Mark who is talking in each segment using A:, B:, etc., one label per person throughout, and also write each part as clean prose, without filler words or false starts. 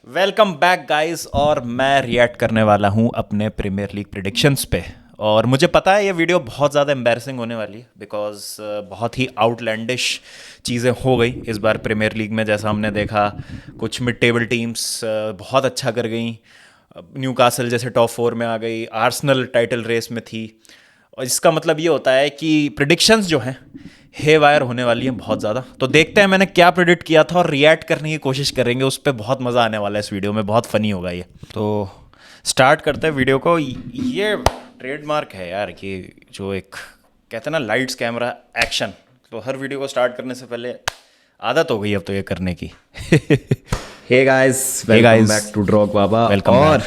A: Welcome back guys. और मैं react करने वाला हूं अपने प्रीमियर लीग प्रिडिक्शंस पे। और मुझे पता है ये वीडियो बहुत ज़्यादा एम्बैरसिंग होने वाली है बिकॉज बहुत ही आउटलैंडिश चीज़ें हो गई इस बार प्रीमियर लीग में। जैसा हमने देखा, कुछ मिड टेबल टीम्स बहुत अच्छा कर गई। न्यूकासल जैसे टॉप 4 में आ गई, आर्सेनल टाइटल रेस में थी। और इसका मतलब ये होता है कि प्रिडिक्शंस जो हैं हे वायर होने वाली हैं बहुत ज़्यादा। तो देखते हैं मैंने क्या प्रिडिक्ट किया था और रिएक्ट करने की कोशिश करेंगे उस पर। बहुत मज़ा आने वाला है इस वीडियो में, बहुत फ़नी होगा ये। तो स्टार्ट करते हैं वीडियो को। ये ट्रेडमार्क है यार कि जो एक कहते हैं ना लाइट्स कैमरा एक्शन, तो हर वीडियो को स्टार्ट करने से पहले आदत हो गई अब तो ये करने की।
B: Hey guys, welcome back to Drog Baba.
A: Welcome
B: और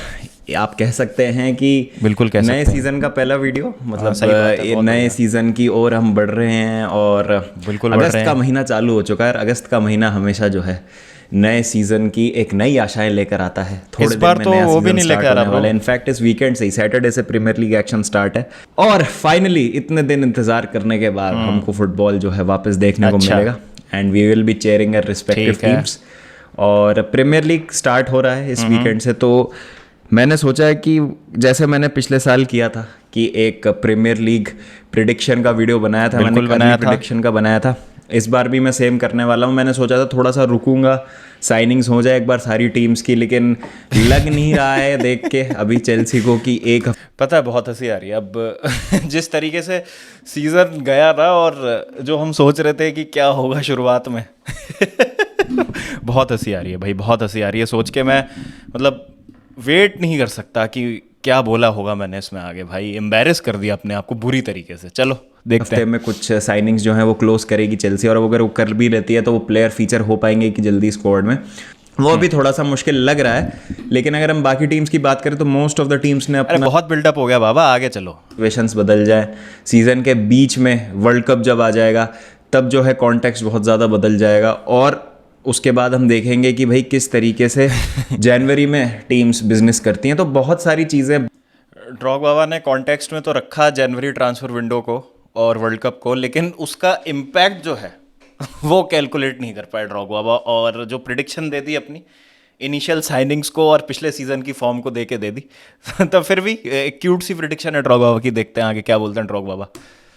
B: आप कह सकते हैं कि
A: बिल्कुल कह
B: नए
A: सकते हैं।
B: सीज़न का पहला वीडियो, मतलब
A: सही बात है, बहुत
B: नए
A: बढ़िया।
B: सीज़न की ओर हम बढ़ रहे हैं। और
A: बिल्कुल बढ़
B: अगस्त
A: रहे
B: का
A: हैं।
B: महीना चालू हो चुका है। और अगस्त का महीना हमेशा जो है नए सीज़न की एक नई आशाएं लेकर आता है। थोड़े
A: इस
B: दिन
A: बार
B: में
A: तो
B: नया
A: वो भी
B: सीजन
A: नहीं
B: स्टार्ट
A: लेके आ रहा
B: होने
A: ब्रो।
B: वाला है। इनफैक्ट इस वीकेंड से ही, सैटरडे से प्रीमियर लीग एक्शन स्टार्ट है। और फाइनली इतने दिन इंतजार करने के बाद हमको फुटबॉल जो है वापस देखने को
A: अच्छा।
B: मिलेगा। And we will be chairing our respective
A: ठीक है।
B: टीम्स। और प्रीमियर लीग स्टार्ट हो रहा है इस वीकेंड से। तो मैंने सोचा है कि जैसे मैंने पिछले साल किया था कि एक प्रीमियर लीग प्रिडिक्शन का वीडियो बनाया था, मैंने
A: बिल्कुल
B: अर्ली
A: बनाया था।
B: प्रिडिक्शन का बनाया था। इस बार भी मैं सेम करने वाला हूँ। मैंने सोचा था थोड़ा सा रुकूंगा, साइनिंग्स हो जाए एक बार सारी टीम्स की, लेकिन लग नहीं रहा है देख के अभी चेल्सी को कि एक
A: पता है बहुत हंसी आ रही है अब। जिस तरीके से सीजन गया था और जो हम सोच रहे थे कि क्या होगा शुरुआत में। बहुत हंसी आ रही है भाई, बहुत हंसी आ रही है सोच के। मैं मतलब वेट नहीं कर सकता कि क्या बोला होगा मैंने इसमें आगे। भाई एम्बैरेस कर दिया अपने आप को बुरी तरीके से। चलो देखते
B: हफ्ते
A: हैं।
B: में कुछ साइनिंग्स जो हैं वो क्लोज करेगी चेल्सी। और अगर वो कर भी लेती है तो वो प्लेयर फीचर हो पाएंगे कि जल्दी स्क्वाड में, वो अभी थोड़ा सा मुश्किल लग रहा है। लेकिन अगर हम बाकी टीम्स की बात करें तो मोस्ट ऑफ द टीम्स ने
A: अरे
B: अपना
A: बहुत बिल्डअप हो गया बाबा, आगे चलो।
B: सिचुएशंस बदल जाए। सीजन के बीच में वर्ल्ड कप जब आ जाएगा तब जो है कॉन्टेक्स्ट बहुत ज़्यादा बदल जाएगा। और उसके बाद हम देखेंगे कि भाई किस तरीके से जनवरी में टीम्स बिजनेस करती हैं। तो बहुत सारी चीज़ें
A: ड्रॉग बाबा ने कॉन्टेक्स्ट में तो रखा जनवरी ट्रांसफर विंडो को और वर्ल्ड कप को, लेकिन उसका इम्पैक्ट जो है वो कैलकुलेट नहीं कर पाए ड्रॉग बाबा। और जो प्रिडिक्शन दे दी अपनी इनिशियल साइनिंग्स को और पिछले सीजन की फॉर्म को दे के दे दी। तो फिर भी एक क्यूट सी प्रिडिक्शन है ड्रॉग बाबा की। देखते हैं आगे क्या बोलते हैं ड्रॉग बाबा।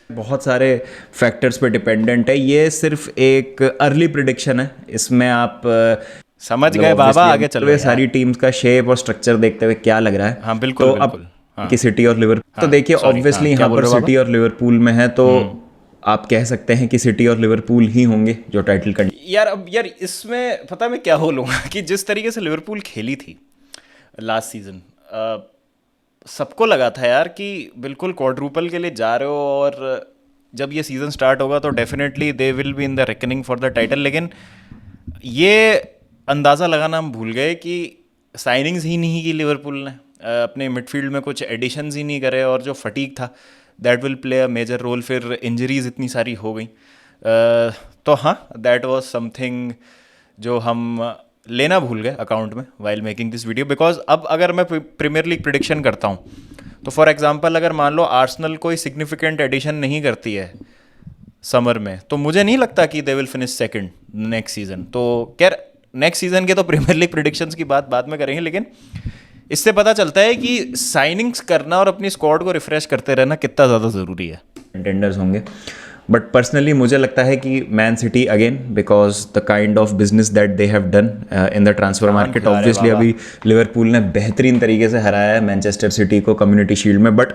B: बहुत सारे फैक्टर्स पे डिपेंडेंट है। ये सिर्फ एक अर्ली प्रिडिक्शन है। इसमें आप
A: समझ
B: मतलब
A: गए बाबा,
B: obviously
A: आगे
B: हम
A: चलो
B: सारी
A: यार।
B: टीम्स का शेप और स्ट्रक्चर देखते हुए क्या लग रहा है।
A: हाँ बिल्कुल
B: तो अब
A: बिल्कुल। हाँ
B: कि सिटी और लिवरपूल, तो
A: हाँ
B: देखिए
A: सॉरी, हाँ
B: ऑब्वियसली
A: क्या
B: यहाँ
A: बोल
B: पर
A: रहे हो
B: सिटी
A: बाबा।
B: और लिवरपूल में है, तो आप कह सकते हैं कि सिटी और लिवरपूल ही होंगे जो टाइटल का।
A: यार अब यार इसमें पता है मैं क्या बोलूँगा कि जिस तरीके से लिवरपूल खेली थी लास्ट सीजन, सबको लगा था यार कि बिल्कुल क्वाड्रूपल के लिए जा रहे हो। और जब ये सीज़न स्टार्ट होगा तो definitely they will be in the reckoning for the title. लेकिन ये अंदाज़ा लगाना हम भूल गए कि साइनिंग्स ही नहीं की लिवरपूल ने, अपने मिडफील्ड में कुछ एडिशंस ही नहीं करे। और जो फटीक था that will play a major role. फिर इंजरीज इतनी सारी हो गई। तो हाँ, दैट वाज समथिंग जो हम लेना भूल गए अकाउंट में while making this video. Because अब अगर मैं प्रीमियर लीग प्रिडिक्शन करता हूँ तो फॉर एग्जांपल अगर मान लो आर्सेनल कोई सिग्निफिकेंट एडिशन नहीं करती है समर में, तो मुझे नहीं लगता कि they will finish second next season. तो खैर नेक्स्ट सीजन के तो प्रीमियर लीग प्रिडिक्शंस की बात बाद में करेंगे, लेकिन इससे पता चलता है कि साइनिंग्स करना और अपनी स्क्वाड को रिफ्रेश करते रहना कितना ज़्यादा ज़रूरी है।
B: कंटेंडर्स होंगे। बट पर्सनली मुझे लगता है कि man city again, because the kind of business that they have done in the transfer market.
A: खिला रहे
B: ऑब्वियसली
A: बाबा।
B: अभी लिवरपूल ने बेहतरीन तरीके से हराया है मैनचेस्टर सिटी को कम्युनिटी शील्ड में। बट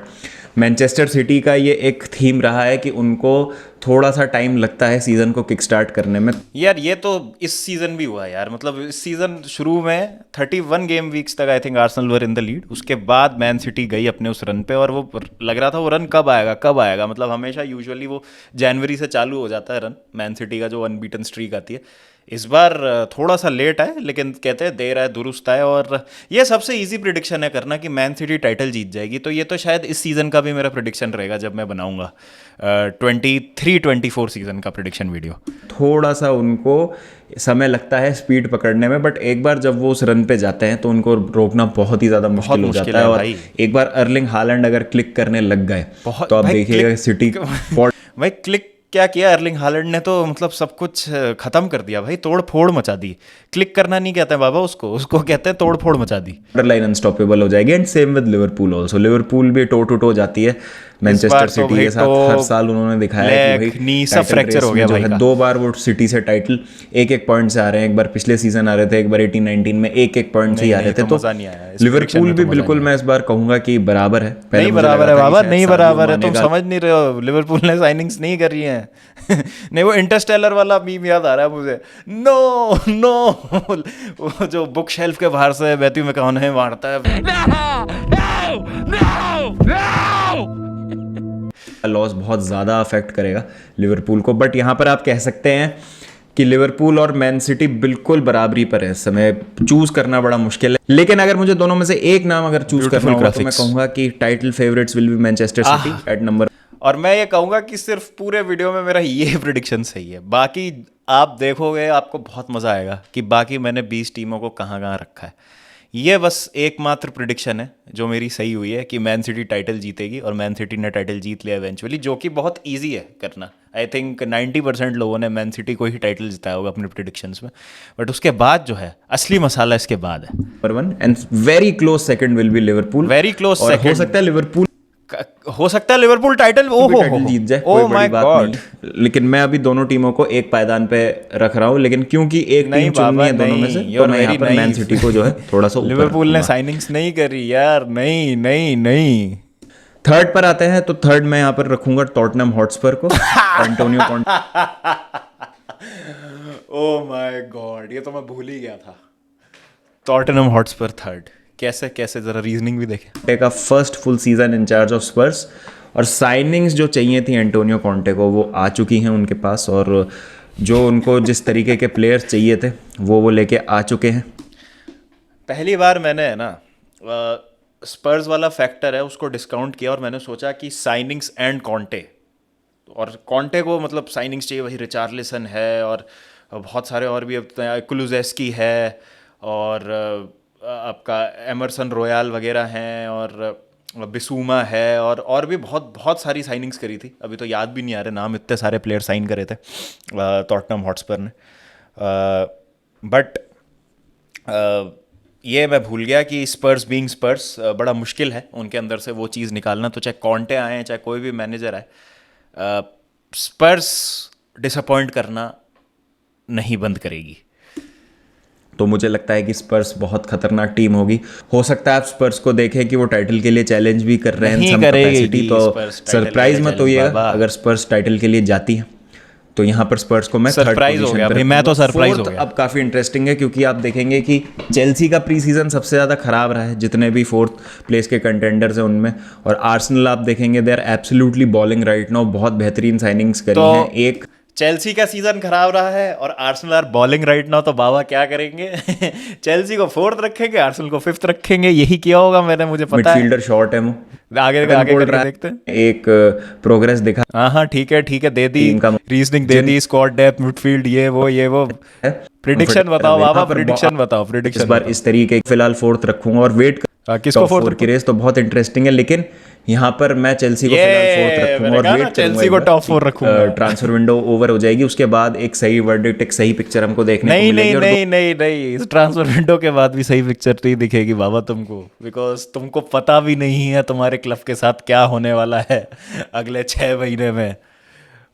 B: मैनचेस्टर सिटी का ये एक थीम रहा है कि उनको थोड़ा सा टाइम लगता है सीज़न को किक स्टार्ट करने में।
A: यार ये तो इस सीजन भी हुआ यार। मतलब इस सीजन शुरू में 31 गेम वीक्स तक I think Arsenal were in the lead. उसके बाद मैन सिटी गई अपने उस रन पे और वो लग रहा था वो रन कब आएगा कब आएगा। मतलब हमेशा यूजुअली वो जनवरी से चालू हो जाता है रन मैन सिटी का, जो अनबीटन स्ट्रीक आती है। इस बार थोड़ा सा लेट आए, लेकिन कहते हैं देर आए दुरुस्त आए। और ये सबसे इजी प्रिडिक्शन है करना कि मैन सिटी टाइटल जीत जाएगी। तो ये तो शायद इस सीज़न का भी मेरा प्रिडिक्शन रहेगा जब मैं बनाऊंगा 23-24 सीज़न का प्रिडिक्शन वीडियो।
B: थोड़ा सा उनको समय लगता है स्पीड पकड़ने में, बट एक बार जब वो उस रन पे जाते हैं तो उनको रोकना बहुत ही ज़्यादा मुश्किल हो
A: मुश्किल
B: जाता है।
A: है
B: और
A: भाई।
B: एक बार अर्लिंग हालैंड अगर क्लिक करने लग गए
A: बहुत
B: तो आप
A: भाई
B: देखिएगा
A: क्लिक
B: सिटी
A: भाई क्लिक क्या किया एर्लिंग हालैंड ने, तो मतलब सब कुछ खत्म कर दिया भाई, तोड़ फोड़ मचा दी। क्लिक करना नहीं कहते हैं बाबा उसको, उसको कहते हैं तोड़ फोड़ मचा दी।
B: लाइन अनस्टॉपेबल हो जाएगी। And same with Liverpool also, Liverpool भी टो टू टो जाती है मैनचेस्टर
A: बार तो
B: सिटी
A: भाई
B: के साथ। हर साल उन्होंने दिखाया है कि
A: लेग,
B: भाई
A: नी सब
B: टाइटल
A: फ्रैक्चर
B: रेस
A: हो
B: में
A: गया
B: जो
A: भाई
B: है
A: का।
B: 2 बार वो सिटी से टाइटल एक एक पॉइंट से आ रहे हैं। एक बार पिछले सीजन आ रहे थे, एक बार 18-19 में एक एक पॉइंट से ही
A: नहीं
B: आ रहे
A: नहीं,
B: थे।
A: तो
B: तो
A: मजा नहीं आया इस prediction
B: लिवरपूल
A: में,
B: भी
A: तो मजा
B: बिल्कुल
A: नहीं
B: मैं
A: आया।
B: इस बार कहूंगा कि बराबर है। पहले
A: नहीं
B: मुझे
A: बराबर
B: लगा
A: है
B: था कि
A: बाबा,
B: शायद
A: नहीं
B: सादियो
A: बराबर है,
B: माने
A: तुम
B: का
A: समझ नहीं रहे हो, लिवरपूल ने साइनिंग्स नहीं कर रही हैं। नहीं, वो इंटरस्टेलर वाला मीम याद आ रहा है मुझे, नो नो, वो जो बुक शेल्फ के बाहर से मैथ्यू मैककॉनहे मारता है।
B: लॉस बहुत ज़्यादा अफेक्ट करेगा लिवरपूल को। बट यहाँ पर आप कह सकते हैं कि लिवरपूल और मैन सिटी बिल्कुल बराबरी पर है इस समय। चूज करना बड़ा मुश्किल है, लेकिन अगर मुझे दोनों में से एक नाम अगर चूज करना
A: ब्यूटीफुल
B: होगा तो मैं
A: ग्राफिक्स।
B: कहूंगा कि title favourites will be Manchester City at number.
A: और मैं ये कहूंगा कि सिर्फ पूरे वीडियो में मेरा ये प्रिडिक्शन सही है, बाकी आप देखोगे आपको बहुत मजा आएगा कि बाकी मैंने 20 टीमों को कहाँ कहाँ रखा है। ये बस एकमात्र प्रिडिक्शन है जो मेरी सही हुई है कि मैन सिटी टाइटल जीतेगी, और मैन सिटी ने टाइटल जीत लिया इवेंचुअली, जो कि बहुत इजी है करना। आई थिंक 90% लोगों ने मैन सिटी को ही टाइटल जिताया होगा अपने प्रिडिक्शंस में, बट उसके बाद जो है असली मसाला इसके बाद है।
B: Number 1 and very close second will be Liverpool.
A: Very close
B: और हो
A: सेकंड,
B: सकता है लिवरपूल
A: हो सकता है लिवरपूल टाइटल
B: भी टाइटल जीत जाए, कोई
A: ओ
B: बड़ी
A: माय
B: बात
A: गॉड।
B: नहीं। लेकिन मैं अभी दोनों टीमों को एक पायदान पे रख रहा हूँ, लेकिन क्योंकि एक
A: नहीं
B: टीम चुननी
A: बाबा
B: है दोनों में से,
A: नहीं,
B: तो मैं यहाँ पर मैन सिटी को जो है थोड़ा सा ऊपर
A: लिवरपूल ने
B: रखूंगा।
A: साइनिंग्स नहीं करी यार, नहीं नहीं नहीं।
B: थर्ड पर आते हैं, तो थर्ड मैं यहाँ पर रखूंगा टॉटनहम हॉटस्पर को। Antonio Conte
A: oh my God, ये तो मैं भूल ही गया था। टॉटनहम हॉटस्पर थर्ड, कैसे कैसे, जरा रीजनिंग भी देखें।
B: का first full season in charge of Spurs, और साइनिंग्स जो चाहिए थी एंटोनियो कॉन्टे को वो आ चुकी हैं उनके पास, और जो उनको जिस तरीके के प्लेयर्स चाहिए थे वो लेके आ चुके हैं।
A: पहली बार मैंने है ना स्पर्स वाला फैक्टर है उसको डिस्काउंट किया, और मैंने सोचा कि साइनिंग्स एंड कॉन्टे, और कॉन्टे को मतलब साइनिंग्स चाहिए, वही रिचार्लिसन है और बहुत सारे और भी, कुलुजेस्की है और आपका एमरसन रॉयल वगैरह हैं, और बिसूमा है, और भी बहुत बहुत सारी साइनिंग्स करी थी। अभी तो याद भी नहीं आ रहे नाम, इतने सारे प्लेयर साइन करे थे टॉटनहम हॉटस्पर ने। बट ये मैं भूल गया कि स्पर्स बीइंग स्पर्स बड़ा मुश्किल है उनके अंदर से वो चीज़ निकालना। तो चाहे कॉन्टे आए चाहे कोई भी मैनेजर आए, स्पर्स डिसअपॉइंट करना नहीं बंद करेगी।
B: तो मुझे लगता है कि स्पर्स बहुत खतरनाक टीम होगी। हो सकता है आप स्पर्स को देखें कि वो टाइटल के लिए चैलेंज भी कर रहे हैं
A: नहीं
B: सम
A: करेगी
B: कैपेसिटी, तो
A: स्पर्स टाइटल
B: सरप्राइज
A: के लिए
B: मत
A: challenge
B: होइएगा
A: बाबा।
B: अगर स्पर्स टाइटल के लिए जाती है। तो यहाँ पर स्पर्स को मैं थर्ड
A: सरप्राइज हो
B: पोजीशन
A: गया
B: पे
A: भाई, मैं तो
B: रखूंगा।
A: सरप्राइज हो
B: फोर्थ
A: गया।
B: अब काफ़ी इंटरेस्टिंग है, क्योंकि आप देखेंगे कि चेल्सी का प्री सीजन सबसे ज़्यादा खराब रहा है जितने भी फोर्थ प्लेस के कंटेंडर्स हैं उनमें। और आर्सेनल आप देखेंगे they are absolutely balling right now, बहुत बेहतरीन साइनिंग्स करी
A: तो
B: हैं। एक
A: चेल्सी का सीजन खराब रहा है और Arsenal are balling right now, तो बाबा क्या करेंगे? चेल्सी को फोर्थ रखेंगे, आर्सेनल को फिफ्थ रखेंगे, यही किया होगा मैंने, मुझे पता है।
B: मिडफील्डर शॉट है वो,
A: आगे
B: रन
A: आगे
B: बोल
A: करके
B: रहा है,
A: देखते हैं।
B: एक प्रोग्रेस दिखा
A: हाँ हाँ ठीक है दे दी,
B: टीम का
A: रीजनिंग दे दी, स्क्वाड डेप्थ, मिडफील्ड, ये वो।
B: है।
A: प्रिडिक्शन बताओ बाबा,
B: यहाँ पर
A: प्रिडिक्शन बताओ,
B: इस
A: प्रिडिक्शन
B: बार इस तरीके फिलहाल फोर्थ रखूंगा और वेट
A: किसको
B: टॉप
A: फोर्थ
B: 4 की रेस तो बहुत इंटरेस्टिंग है। लेकिन यहाँ पर मैं चेल्सी को फिलहाल फोर्थ रखूंगा
A: मैंने
B: और
A: कहा ना
B: वेट
A: चेल्सी को टॉप 4 रखूंगा।
B: ट्रांसफर विंडो ओवर हो जाएगी, उसके बाद एक सही वर्डिक्ट, एक सही पिक्चर हमको देखने को
A: नहीं
B: मिलेगी।
A: नहीं
B: और
A: नहीं नहीं नहीं, इस ट्रांसफर विंडो के बाद भी सही पिक्चर नहीं दिखेगी बाबा तुमको, बिकॉज तुमको पता भी नहीं है तुम्हारे क्लब के साथ क्या होने वाला है अगले 6 महीने में।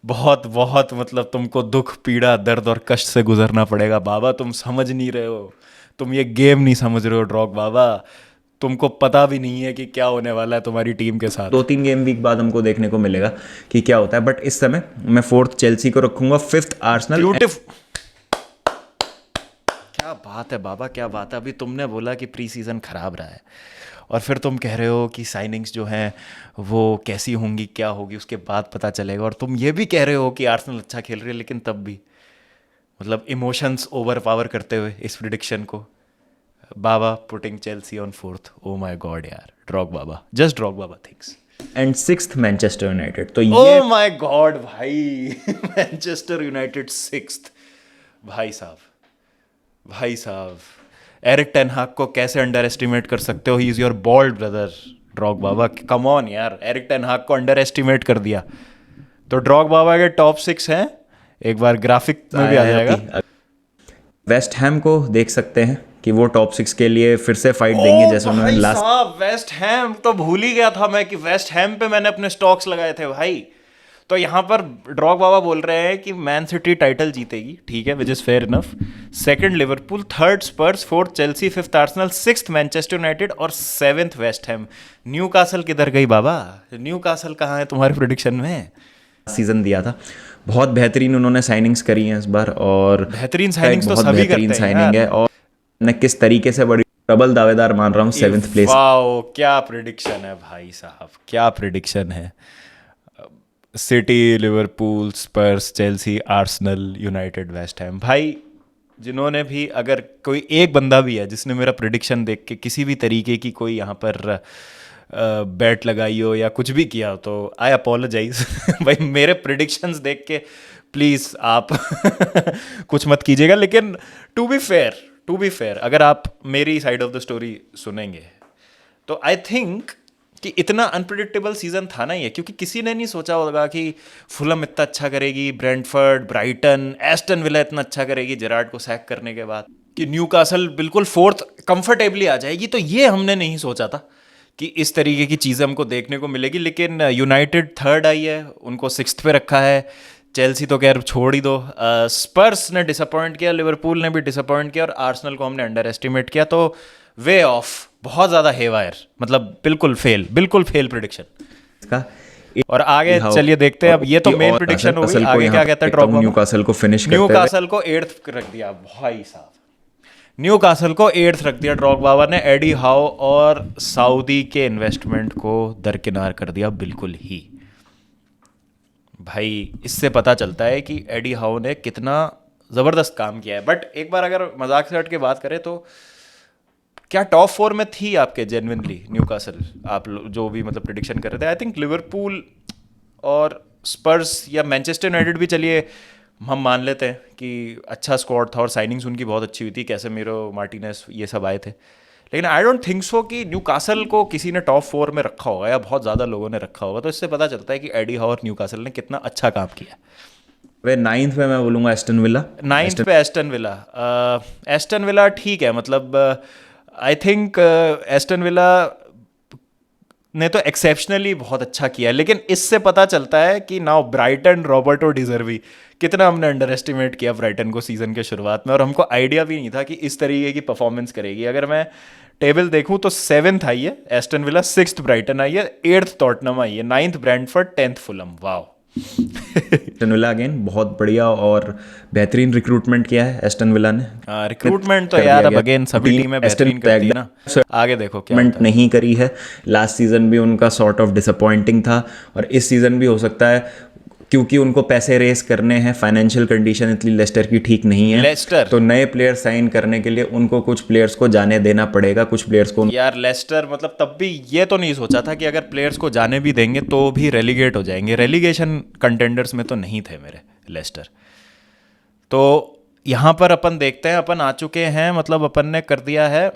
A: बहुत बहुत मतलब तुमको दुख, पीड़ा, दर्द और कष्ट से गुजरना पड़ेगा बाबा। तुम समझ नहीं रहे हो, तुम ये गेम नहीं समझ रहे हो ड्रॉग बाबा। तुमको पता भी नहीं है कि क्या होने वाला है तुम्हारी टीम के साथ।
B: 2-3 गेम वीक बाद हमको देखने को मिलेगा कि क्या होता है। बट इस समय मैं फोर्थ चेल्सी को रखूंगा, फिफ्थ आर्सेनल।
A: ब्यूटीफुल, क्या बात है बाबा, क्या बात है। अभी तुमने बोला कि प्री सीजन खराब रहा है, और फिर तुम कह रहे हो कि साइनिंग्स जो हैं वो कैसी होंगी, क्या होगी, उसके बाद पता चलेगा। और तुम ये भी कह रहे हो कि आर्सेनल अच्छा खेल रही है, लेकिन तब भी मतलब इमोशंस ओवर पावर करते हुए इस प्रिडिक्शन को, Baba putting Chelsea on fourth. Oh my god यार, Drog Baba, just Drog Baba thinks.
B: And sixth Manchester United. तो ये
A: ओ माय गॉड भाई, मैनचेस्टर यूनाइटेड सिक्स्थ। भाई साहब एरिक टेन हाग को कैसे अंडर एस्टिमेट कर सकते हो? He is your bald brother Drog Baba, come on यार। एरिक टेन हाग को अंडर एस्टिमेट कर दिया, तो ड्रॉग बाबा के टॉप 6 हैं, एक बार ग्राफिक में भी आ जाएगा।
B: वेस्ट हैम को देख सकते हैं कि वो टॉप 6 के लिए फिर से फाइट देंगे, जैसे उन्होंने
A: भाई
B: लास्ट।
A: साहब, वेस्ट हैम तो भूल ही गया था मैं कि वेस्ट हैम पे मैंने अपने स्टॉक्स लगाए थे भाई। तो यहाँ पर ड्रॉग बाबा बोल रहे हैं कि मैन सिटी टाइटल जीतेगी, ठीक है, which is fair enough. Second Liverpool, third Spurs, fourth Chelsea, fifth Arsenal, sixth Manchester United और seventh West Ham. Newcastle किधर गई बाबा? न्यू कासल कहाँ है तुम्हारे प्रोडिक्शन में?
B: सीजन दिया था, बहुत बेहतरीन उन्होंने साइनिंग्स करी हैं इस बार, और
A: बेहतरीन साइनिंग्स तो
B: बहुत
A: सभी
B: बेहतरीन
A: करते हैं
B: साइनिंग है।
A: यार।
B: और मैं किस तरीके से बड़ी डबल दावेदार मान रहा हूँ 7th प्लेस।
A: वाओ, क्या प्रिडिक्शन है भाई साहब, क्या प्रिडिक्शन है। City, Liverpool, Spurs, Chelsea, Arsenal, United, West Ham. भाई जिन्होंने भी, अगर कोई एक बंदा भी है जिसने मेरा प्रिडिक्शन देख के किसी भी तरीके की कोई यहाँ पर बैट लगाई हो या कुछ भी किया हो, तो आई अपोलोजाइज। भाई मेरे प्रिडिक्शंस देख के प्लीज़ आप कुछ मत कीजिएगा। लेकिन टू बी फेयर, अगर आप मेरी साइड ऑफ द स्टोरी सुनेंगे तो आई थिंक कि इतना अनप्रिडिक्टेबल सीजन था ना ये, क्योंकि किसी ने नहीं सोचा होगा कि फुलम इतना अच्छा करेगी, ब्रेंटफोर्ड, ब्राइटन, एस्टन विला इतना अच्छा करेगी जेरार्ड को सैक करने के बाद, कि न्यूकासल बिल्कुल फोर्थ कंफर्टेबली आ जाएगी। तो ये हमने नहीं सोचा था कि इस तरीके की चीज़ें हमको देखने को मिलेगी। लेकिन यूनाइटेड थर्ड आई है, उनको सिक्स्थ पे रखा है। चेल्सी तो खैर छोड़ ही दो। स्पर्स ने डिसअपॉइंट किया, लिवरपूल ने भी डिसअपॉइंट किया और आर्सेनल को हमने अंडर एस्टिमेट किया। तो वे ऑफ, बहुत ज़्यादा हेवायर, मतलब बिल्कुल फेल प्रिडिक्शन
B: इसका
A: और आगे चलिए देखते हैं। अब ये तो मेन प्रिडिक्शन हो गई, आगे क्या कहता है ड्रॉप?
B: न्यूकासल को फिनिश करते हुए,
A: न्यूकासल को 8th रख दिया भाई साहब, न्यूकासल को 8th रख दिया ड्रॉग बाबा ने। एडी हाउ और सऊदी के इन्वेस्टमेंट को दरकिनार कर दिया बिल्कुल ही। भाई इससे पता चलता है कि एडी हाउ ने कितना ज़बरदस्त काम किया है। बट एक बार अगर मजाक से हट के बात करें तो क्या टॉप 4 में थी आपके जेन्युइनली न्यूकासल? आप जो भी मतलब प्रिडिक्शन कर रहे थे, आई थिंक लिवरपूल और स्पर्स या मैनचेस्टर यूनाइटेड भी, चलिए हम मान लेते हैं कि अच्छा स्क्वाड था और साइनिंग्स उनकी बहुत अच्छी हुई थी, कैसेमीरो, मार्टिनेस, ये सब आए थे। लेकिन आई डोंट थिंक सो कि न्यूकासल को किसी ने टॉप 4 में रखा होगा या बहुत ज़्यादा लोगों ने रखा होगा। तो इससे पता चलता है कि एडी हाउ और न्यूकासल ने कितना अच्छा काम किया।
B: वे 9th पे मैं बोलूँगा एस्टन विला।
A: 9th पे एस्टन विला। एस्टन विला ठीक है, मतलब आई थिंक एस्टन विला ने तो एक्सेप्शनली बहुत अच्छा किया। लेकिन इससे पता चलता है कि नाउ ब्राइटन, रॉबर्टो डिजर्वी, कितना हमने अंडर एस्टिमेट किया ब्राइटन को सीजन के शुरुआत में, और हमको आइडिया भी नहीं था कि इस तरीके की परफॉर्मेंस करेगी। अगर मैं टेबल देखूं तो 7th आई है एस्टन विला, 6th ब्राइटन आई है, 8th टॉटनम आई है, 9th Brentford, 10th Fulham. Wow.
B: Aston villa again बहुत बढ़िया और बेहतरीन रिक्रूटमेंट किया है एस्टन विला ने।
A: रिक्रूटमेंट तो यार अब अगेन सभी टीमें बेहतरीन करती है ना। आगे देखो क्या होता है।
B: नहीं करी है। लास्ट सीजन भी उनका सॉर्ट ऑफ डिसअपॉइंटिंग था, और इस सीजन भी हो सकता है, क्योंकि उनको पैसे रेस करने हैं। फाइनेंशियल कंडीशन इतनी लेस्टर की ठीक नहीं है,
A: लेस्टर
B: तो नए प्लेयर साइन करने के लिए उनको कुछ प्लेयर्स को जाने देना पड़ेगा, कुछ प्लेयर्स को।
A: यार लेस्टर मतलब तब भी ये तो नहीं सोचा था कि अगर प्लेयर्स को जाने भी देंगे तो भी रेलीगेट हो जाएंगे। रेलीगेशन कंटेंडर्स में तो नहीं थे मेरे लेस्टर। तो यहाँ पर अपन देखते हैं, अपन आ चुके हैं, मतलब अपन ने कर दिया है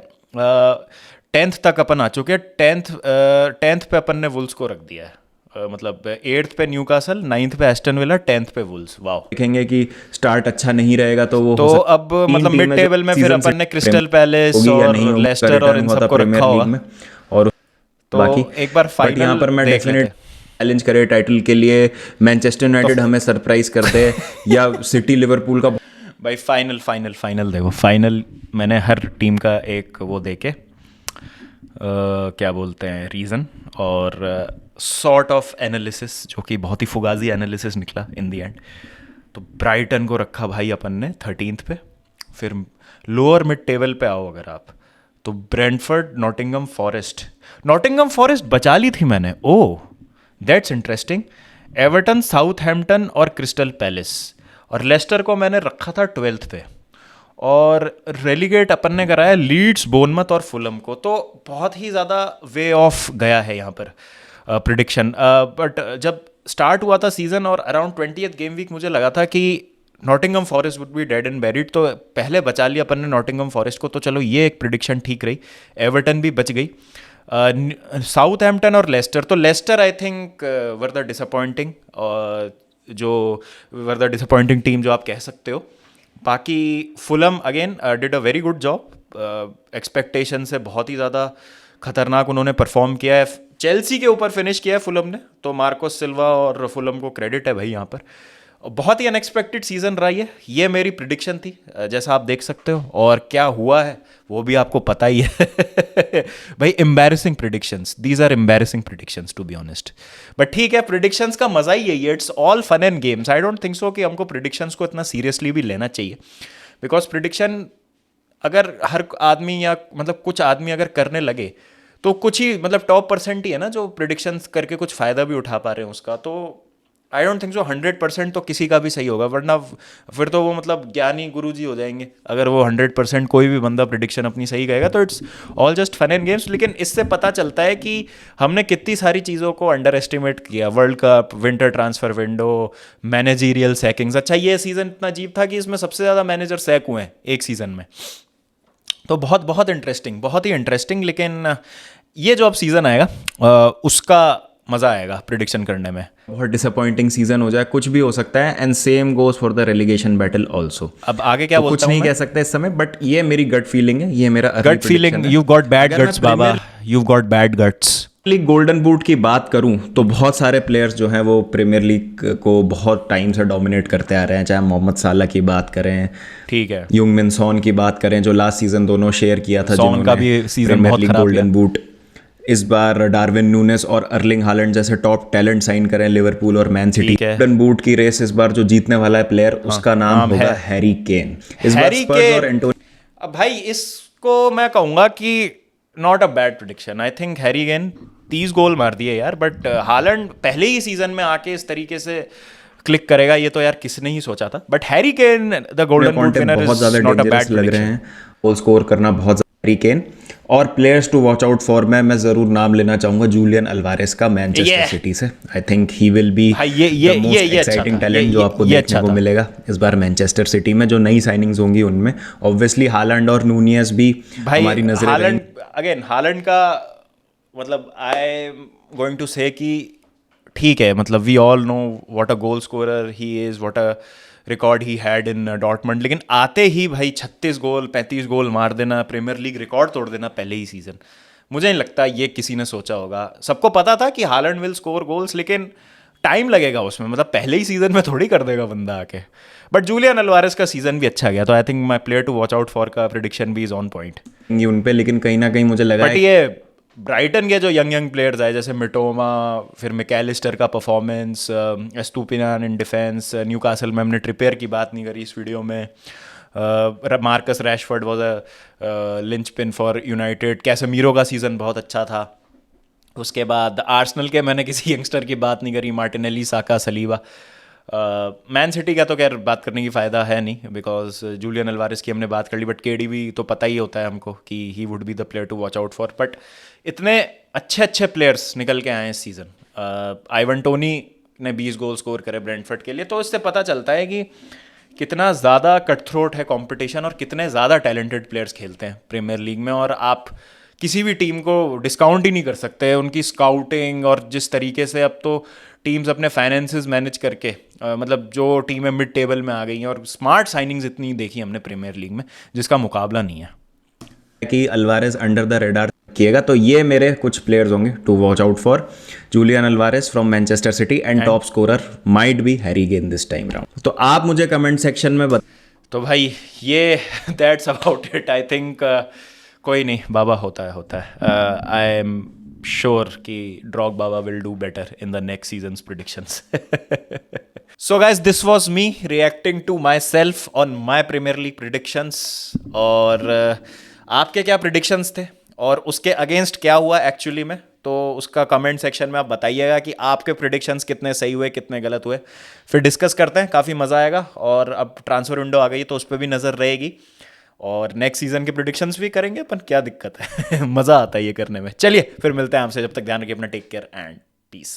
A: 10th तक अपन आ चुके हैं। 10th पे अपन ने वुल्स को रख दिया है। मतलब 8th पे न्यूकासल, 9th पे एस्टन विला, 10th पे वुल्स। वाओ।
B: देखेंगे कि स्टार्ट अच्छा नहीं रहेगा तो वो
A: तो अब मतलब मिड टेबल में फिर अपन ने क्रिस्टल पैलेस और लेस्टर और इन सबको रखा होगा।
B: और
A: तो
B: बाकी
A: एक बार फाइनल
B: यहाँ पर मैं डेफिनेट चैलेंज करे टाइटल के लिए, मैनचेस्टर यूनाइटेड हमें सरप्राइज कर दे या सिटी लिवरपूल का।
A: भाई फाइनल देखो, फाइनल मैंने हर टीम का एक वो देके क्या बोलते हैं रीज़न और सॉर्ट ऑफ एनालिसिस, जो कि बहुत ही फुगाजी एनालिसिस निकला इन दी एंड। तो ब्राइटन को रखा भाई अपन ने 13th पे। फिर लोअर मिड टेबल पे आओ अगर आप, तो ब्रेंटफोर्ड, नॉटिंघम फॉरेस्ट बचा ली थी मैंने। Oh that's interesting. Everton, Southampton और क्रिस्टल पैलेस। और लेस्टर को मैंने रखा था 12th पे। और रेलीगेट अपन ने कराया लीड्स, बोर्नमथ और फुलम को। तो बहुत ही ज़्यादा वे ऑफ गया है यहाँ पर प्रिडिक्शन। बट जब स्टार्ट हुआ था सीजन और अराउंड 20th गेम वीक मुझे लगा था कि Nottingham Forest would be dead and buried, तो पहले बचा लिया अपन ने नॉटिंघम फॉरेस्ट को। तो चलो ये एक प्रिडिक्शन ठीक रही। एवर्टन भी बच गई। साउथहैम्पटन और लेस्टर, तो Leicester I think were the disappointing. जो वर द डिसअपॉइंटिंग टीम जो आप कह सकते हो। बाकी Fulham again did a very good job, expectation से बहुत ही ज़्यादा खतरनाक उन्होंने परफॉर्म किया है। चेल्सी के ऊपर फिनिश किया है फुलम ने, तो मार्कोस सिल्वा और फुलम को क्रेडिट है भाई यहाँ पर। बहुत ही अनएक्सपेक्टेड सीजन रहा ये मेरी प्रिडिक्शन थी, जैसा आप देख सकते हो, और क्या हुआ है वो भी आपको पता ही है। भाई embarrassing predictions, these are embarrassing predictions to be honest. But ठीक है, प्रिडिक्शंस का मजा ही यही है, it's all fun and games. I don't think so कि हमको प्रिडिक्शंस को इतना सीरियसली भी लेना चाहिए, बिकॉज प्रिडिक्शन अगर हर आदमी या मतलब कुछ आदमी अगर करने लगे तो कुछ ही मतलब टॉप परसेंट ही है ना जो प्रिडिक्शंस करके कुछ फ़ायदा भी उठा पा रहे हैं उसका। तो आई डोंट थिंक सो 100% तो किसी का भी सही होगा, वरना फिर तो वो मतलब ज्ञानी गुरुजी हो जाएंगे अगर वो 100% कोई भी बंदा प्रिडिक्शन अपनी सही कहेगा। तो it's all just fun and games. लेकिन इससे पता चलता है कि हमने कितनी सारी चीज़ों को अंडर एस्टिमेट किया। World Cup, winter transfer window, managerial sackings. अच्छा, ये सीज़न इतना अजीब था कि इसमें सबसे ज़्यादा मैनेजर सैक हुए हैं एक सीज़न में। तो बहुत बहुत इंटरेस्टिंग, बहुत ही इंटरेस्टिंग। लेकिन ये जो अब सीज़न आएगा उसका मज़ा आएगा प्रिडिक्शन करने में।
B: बहुत डिसअपॉइंटिंग सीजन हो जाए, कुछ भी हो सकता है, and same goes for the relegation battle also.
A: अब आगे क्या
B: तो
A: बोलता
B: कुछ
A: हूँ
B: नहीं
A: मैं?
B: कह सकते इस समय, बट ये मेरी गट फीलिंग है, ये मेरा
A: gut feeling, you got bad guts बाबा, you got bad guts.
B: League golden boot की बात करूं तो बहुत सारे प्लेयर्स जो हैं वो प्रीमियर लीग को बहुत टाइम से डोमिनेट करते आ रहे हैं। चाहे मोहम्मद साला की बात करें,
A: ठीक है,
B: यूंग मिन सॉन की बात करें, जो लास्ट सीजन दोनों शेयर किया था,
A: सॉन का भी सीजन
B: प्रीमियर
A: बहुत
B: लीग
A: खराब
B: गोल्डन
A: गया।
B: बूट। इस बार डार्विन नूनेस और अर्लिंग हालैंड जैसे टॉप टैलेंट साइन करें लिवरपूल और मैन सिटी।
A: ठीक है।
B: गोल्डन बूट की रेस इस बार जो जीतने वाला है प्लेयर, उसका नाम
A: नाम
B: होगा
A: है
B: हैरी केन। इस बार
A: हैरी
B: स्पर्स और
A: केन।
B: एंटोनी।
A: अब भाई इसको मैं कहूँगा कि not a bad prediction. I think Harry Kane 30 गोल मार दिए यार, बट हालैंड पहले ही सीजन में आके इस तरीके से क्लिक करेगा ये तो यार किसने ही सोचा था। But Harry Kane the golden boot winner
B: बहुत ज्यादा
A: is not a
B: dangerous
A: bad
B: लग रहे
A: प्रिडिक्शन।
B: हैं, गोल स्कोर करना बहुत ज्यादा। हैरी केन और players to watch out for में मैं जरूर नाम लेना चाहूंगा जूलियन अल्वारेस का मैनचेस्टर सिटी से। I think he will be
A: भाई ये
B: द मोस्ट
A: अच्छा
B: एक्साइटिंग
A: था,
B: टैलेंट जो आपको
A: ये
B: देखने
A: अच्छा
B: को
A: था।
B: मिलेगा इस बार मैनचेस्टर सिटी में। जो नई साइनिंग्स होंगी उनमें ऑब्वियसली हालैंड और नूनियस भी
A: भाई
B: हमारी नजरें
A: हालैंड,
B: रहेंगी।
A: अगेन हालैंड का मतलब आई एम गोइंग टू से कि ठीक है, मतलब we all know what a goal scorer he is, what a record he had in Dortmund. लेकिन आते ही भाई 36 गोल 35 गोल मार देना, प्रीमियर लीग रिकॉर्ड तोड़ देना पहले ही सीज़न, मुझे नहीं लगता ये किसी ने सोचा होगा। सबको पता था कि हालैंड विल स्कोर गोल्स, लेकिन टाइम लगेगा उसमें, मतलब पहले ही सीज़न में थोड़ी कर देगा बंदा आके। बट जूलियन अल्वारेस का सीज़न भी अच्छा गया, तो I think my player to watch out for का प्रिडिक्शन भी इज़ ऑन पॉइंट।
B: उन पे, लेकिन कहीं ना कहीं मुझे लगा
A: बट
B: है
A: ये ब्राइटन के जो यंग यंग प्लेयर्स आए जैसे मिटोमा, फिर मैकेलिस्टर का परफॉर्मेंस, एस्टुपिनान इन डिफेंस, न्यूकासल में हमने ट्रिपियर की बात नहीं करी इस वीडियो में, Marcus Rashford was a linchpin for United, Casemiro का सीज़न बहुत अच्छा था। उसके बाद आर्सेनल के मैंने किसी यंगस्टर की बात नहीं करी, मार्टिनेली, साका, सलीबा। मैन सिटी का तो खैर बात करने की फ़ायदा है नहीं, बिकॉज जूलियन अल्वारेस की हमने बात कर ली, बट केडीबी तो पता ही होता है हमको कि he would be the player to watch out for. But इतने अच्छे अच्छे प्लेयर्स निकल के आए इस सीज़न। आइवन टोनी ने 20 गोल स्कोर करे ब्रेंटफोर्ड के लिए, तो इससे पता चलता है कि कितना ज़्यादा कट थ्रोट है कंपटीशन और कितने ज़्यादा टैलेंटेड प्लेयर्स खेलते हैं प्रीमियर लीग में। और आप किसी भी टीम को डिस्काउंट ही नहीं कर सकते उनकी स्काउटिंग, और जिस तरीके से अब तो टीम्स अपने फाइनेंसेस मैनेज करके मतलब जो टीमें मिड टेबल में आ गई हैं, और स्मार्ट साइनिंग्स इतनी देखी हमने प्रीमियर लीग में जिसका मुकाबला नहीं है।
B: कि अल्वारेस अंडर द रेडार किएगा। तो ये मेरे कुछ प्लेयर्स होंगे to watch out for. Julian Alvarez from Manchester City and top scorer might be Harry Kane this time round. तो आप मुझे कमेंट सेक्शन में
A: तो भाई ये that's about it. I think कोई नहीं, बाबा होता है। आई एम श्योर कि Drog Baba will do better in the next seasons predictions. So guys, this was me reacting to myself on my premier league predictions. और आपके क्या predictions थे और उसके अगेंस्ट क्या हुआ एक्चुअली में, तो उसका कमेंट सेक्शन में आप बताइएगा कि आपके प्रिडिक्शंस कितने सही हुए कितने गलत हुए। फिर डिस्कस करते हैं, काफ़ी मज़ा आएगा। और अब ट्रांसफर विंडो आ गई तो उस पर भी नज़र रहेगी, और नेक्स्ट सीजन के प्रिडिक्शंस भी करेंगे, पर क्या दिक्कत है। मज़ा आता है ये करने में। चलिए फिर मिलते हैं आपसे, जब तक ध्यान रखिए अपना, टेक केयर एंड पीस।